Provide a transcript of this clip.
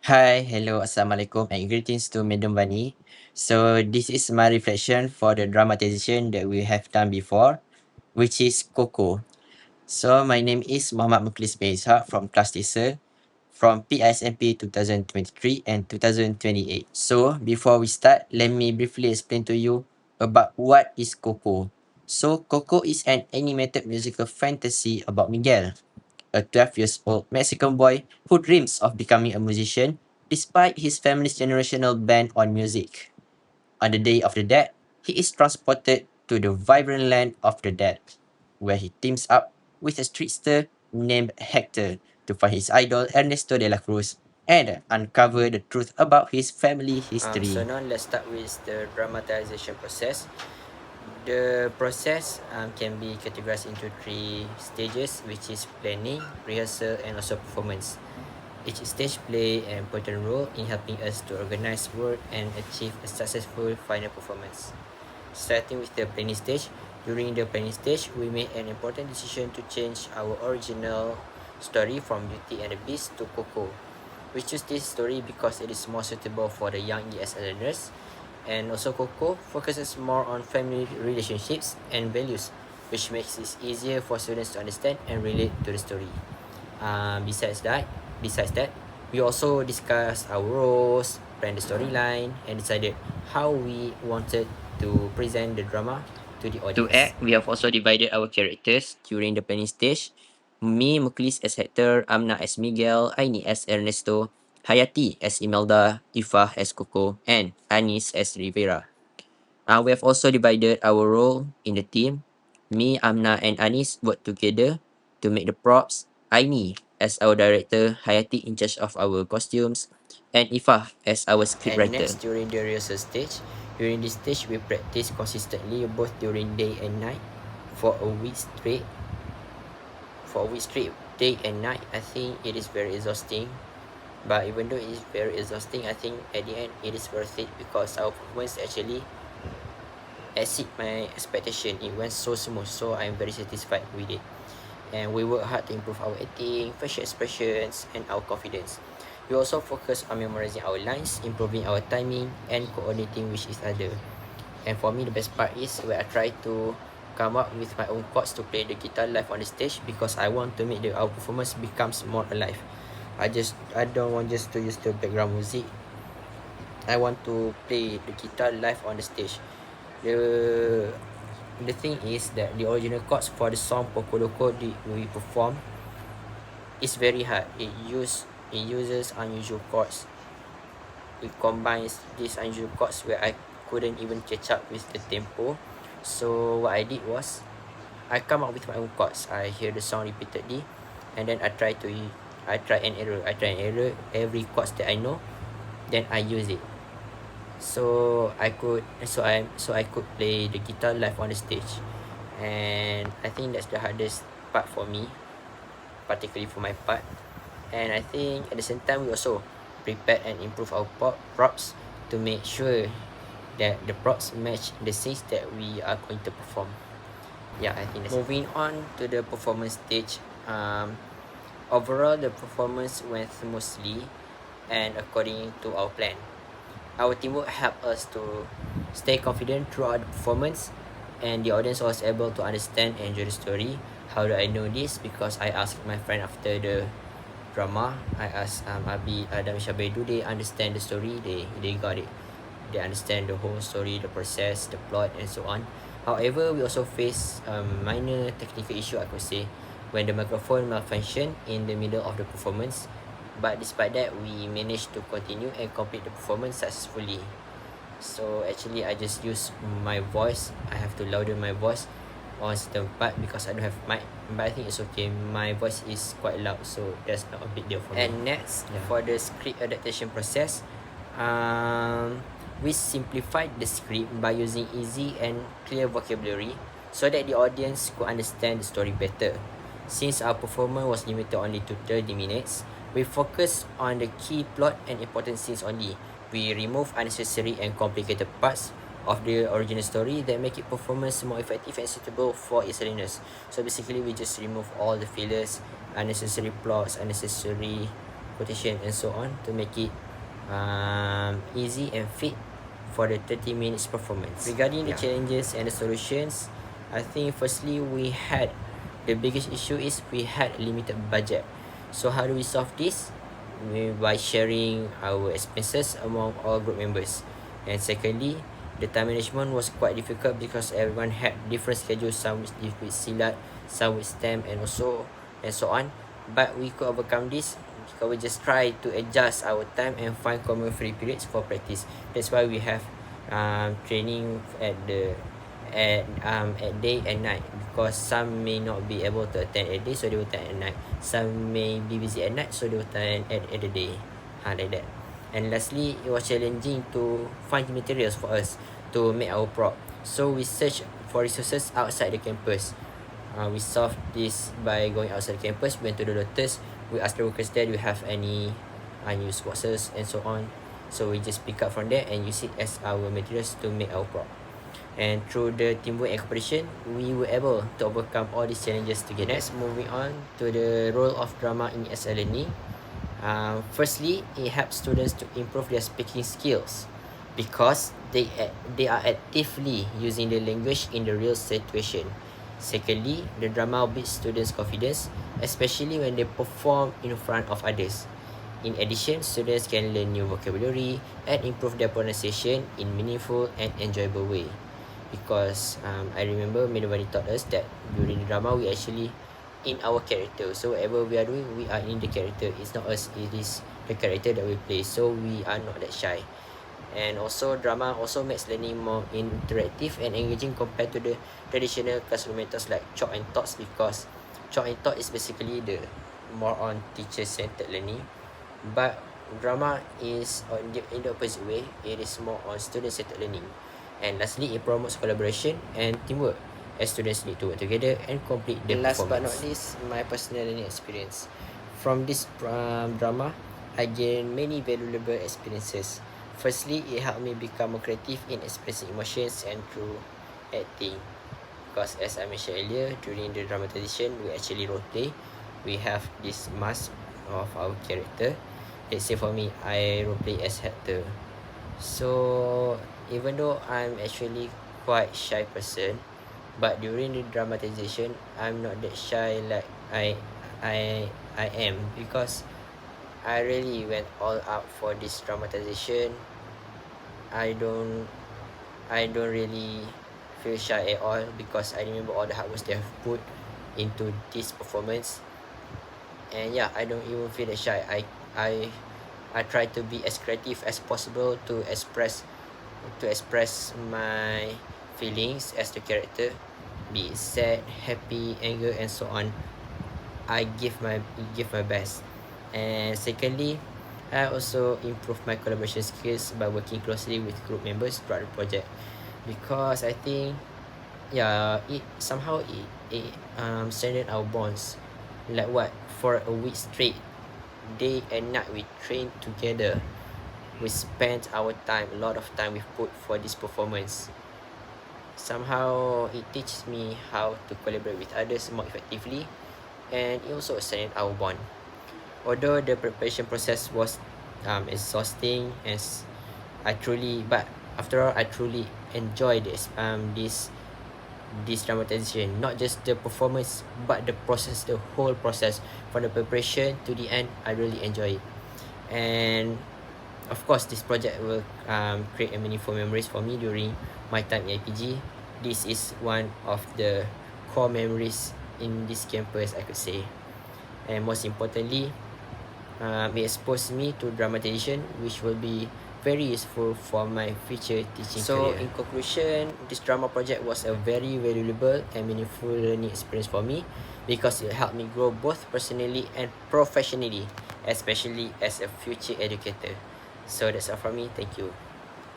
Hi, hello, assalamualaikum, and greetings to Madam Bani. So this is my reflection for the dramatization that we have done before, which is Coco. So my name is Muhammad Muklis bin Ishaq from Class Teacher from PISMP 2023 and 2028. So before we start, let me briefly explain to you about what is Coco. So Coco is an animated musical fantasy about Miguel, a 12 years old Mexican boy who dreams of becoming a musician despite his family's generational ban on music. On the Day of the Dead, he is transported to the vibrant land of the dead, where he teams up with a trickster named Hector to find his idol Ernesto de la Cruz and uncover the truth about his family So history. now let's start with the dramatization process. The process can be categorized into three stages, which is planning, rehearsal, and also performance. Each stage play an important role in helping us to organize work and achieve a successful final performance. Starting with the planning stage, during the planning stage, we made an important decision to change our original story from Beauty and the Beast to Coco. We choose this story because it is more suitable for the young ES learners, and also Coco focuses more on family relationships and values, which makes it easier for students to understand and relate to the story. Besides that, we also discussed our roles, planned the storyline, and decided how we wanted to present the drama to the To audience. act, we have also divided our characters during the planning stage. Me, Muklis as Hector, Amna as Miguel, Aini as Ernesto, Hayati as Imelda, Ifah as Coco, and Anis as Rivera. We have also divided our role in the team. Me, Amna, and Anis work together to make the props. Aini as our director, Hayati in charge of our costumes, and Ifah as our And scriptwriter. next, during the rehearsal stage, during this stage, we practice consistently both during day and night for a week straight. For a week straight, day and night, I think it is very exhausting. But even though it is very exhausting, I think at the end it is worth it because our performance actually exceed my expectation. It went so smooth, so I'm very satisfied with it. And we work hard to improve our acting, facial expressions, and our confidence. We also focus on memorizing our lines, improving our timing, and coordinating with each other. And for me, the best part is where I try to come up with my own chords to play the guitar live on the stage because I want to make our performance becomes more alive. I don't want just to use the background music. I want to play the guitar live on the stage. The the thing is that the original chords for the song Poco Loco we perform is very hard. It uses unusual chords. It combines these unusual chords where I couldn't even catch up with the tempo. So what I did was I come up with my own chords. I hear the song repeatedly, and then I try and error. I try and error every chords that I know. Then I use it. So I could play the guitar live on the stage, and I think that's the hardest part for me, particularly for my part. And I think at the same time we also prepare and improve our props to make sure that the props match the scenes that we are going to perform. Yeah, I think that's moving on to the performance stage. Overall the performance went smoothly and according to our plan. Our teamwork helped us to stay confident throughout the performance, and the audience was able to understand and enjoy the story. How do I know this? Because I asked my friend after the drama. I asked Abi, Adam, Shabai, do they understand the story? They got it. They understand the whole story, the process, the plot, and so on. However, we also face minor technical issue, I could say, when the microphone malfunctioned in the middle of the performance. But despite that, we managed to continue and complete the performance successfully. So actually, I just use my voice. I have to louder my voice on certain part because I don't have mic. But I think it's okay. My voice is quite loud, so that's not a big deal for me. And next, for the script adaptation process, um, we simplified the script by using easy and clear vocabulary so that the audience could understand the story better. Since our performance was limited only to 30 minutes, we focused on the key plot and important scenes only. We remove unnecessary and complicated parts of the original story that make it performance more effective and suitable for its learners. So basically, we just remove all the fillers, unnecessary plots, unnecessary quotation, and so on to make it easy and fit for the 30 minutes performance. Regarding the challenges and the solutions, I think firstly the biggest issue is we had a limited budget. So how do we solve this? By sharing our expenses among all group members. And secondly, the time management was quite difficult because everyone had different schedules, some with silat, some with STEM, and so on. But we could overcome this because we just try to adjust our time and find common free periods for practice. That's why we have training at day and night, because some may not be able to attend at day, so they will attend at night. Some may be busy at night, so they will attend at the day, like that. And lastly, it was challenging to find materials for us to make our prop, so we searched for resources outside the campus. We solved this by going outside the campus. We went to the doctors, we asked the workers there, do you have any unused boxes and so on. So we just pick up from there and use it as our materials to make our prop. And through the teamwork and cooperation, we were able to overcome all these challenges together. Next, moving on to the role of drama in ESL learning. Firstly, it helps students to improve their speaking skills because they are actively using the language in the real situation. Secondly, the drama builds students' confidence, especially when they perform in front of others. In addition, students can learn new vocabulary and improve their pronunciation in meaningful and enjoyable way. Because I remember Medovani taught us that during the drama we actually in our character. So whatever we are doing, we are in the character. It's not us, it is the character that we play. So we are not that shy. And also drama also makes learning more interactive and engaging compared to the traditional classroom methods like chalk and thoughts, because chalk and thought is basically the more on teacher-centered learning, but drama is in the opposite way. It is more on student-centered learning. And lastly, it promotes collaboration and teamwork as students need to work together and complete the performance. Last but not least, my personal learning experience. From this drama, I gained many valuable experiences. Firstly, it helped me become more creative in expressing emotions and through acting. Because as I mentioned earlier, during the dramatization, we actually role play. We have this mask of our character. Let's say for me, I role play as Hector. So even though I'm actually quite shy person, but during the dramatization, I'm not that shy like I am, because I really went all out for this dramatization. I don't really feel shy at all, because I remember all the hard work they have put into this performance. And yeah, I don't even feel that shy. I try to be as creative as possible to express my feelings as the character, be it sad, happy, anger, and so on. I give my best. And secondly, I also improve my collaboration skills by working closely with group members throughout the project, because I think it somehow strengthened our bonds. Like what, for a week straight, day and night we trained together. We spent our time, a lot of time we put for this performance. Somehow it teaches me how to collaborate with others more effectively, and it also strengthened our bond. Although the preparation process was exhausting, but after all, I truly enjoyed this dramatization. Not just the performance, but the process, the whole process, from the preparation to the end. I really enjoy it. And of course, this project will create a meaningful memories for me during my time in IPG. This is one of the core memories in this campus, I could say. And most importantly, it exposed me to dramatization, which will be very useful for my future teaching career. So in conclusion, this drama project was a very valuable and meaningful learning experience for me, because it helped me grow both personally and professionally, especially as a future educator. So that's all from me. Thank you.